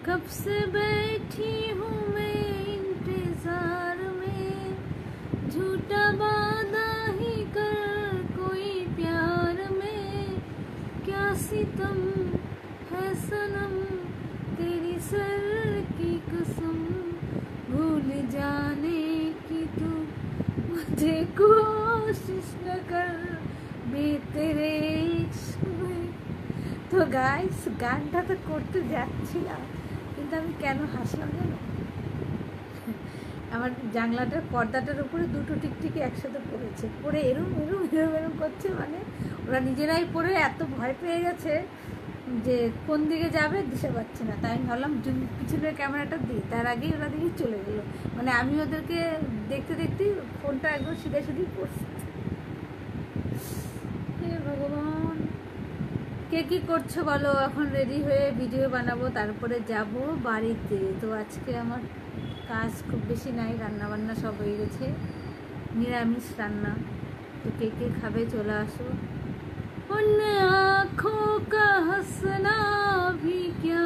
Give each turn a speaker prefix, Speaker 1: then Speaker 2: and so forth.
Speaker 1: कब से बैठी हूँ मैं इंतजार में, झूठा वादा ही कर कोई प्यार में, क्या सितम है सनम तेरी सर की कसम, भूल जाने की तू मुझे कोशिश न कर बे तेरे इश्क में। তো গাইস গানটা তো করতে যাচ্ছিলাম, কিন্তু আমি কেন হাসলাম জানো? আমার জানলাটার পর্দাটার উপরে দুটো টিকটিকি একসাথে পড়েছে, পড়ে এরম এরম এরম এরম করছে, মানে ওরা নিজেরাই পড়ে এত ভয় পেয়ে গেছে যে কোন দিকে যাবে দিশা পাচ্ছে না। তাই আমি ভাবলাম পিছনের ক্যামেরাটা দিই, তার আগেই ওরা দিকে চলে গেলো, মানে আমি ওদেরকে দেখতে দেখতেই ফোনটা একদম সিধে সিধেই পড়ছে। হে ভগবান, কে কী করছো বলো? এখন রেডি হয়ে ভিডিও বানাবো, তারপরে যাব বাড়িতে। তো আজকে আমার কাজ খুব বেশি নাই, রান্নাবান্না সব হয়ে গেছে, নিরামিষ রান্না। তো কে কে খাবে চলে আসো। उन आँखों का हंसना भी क्या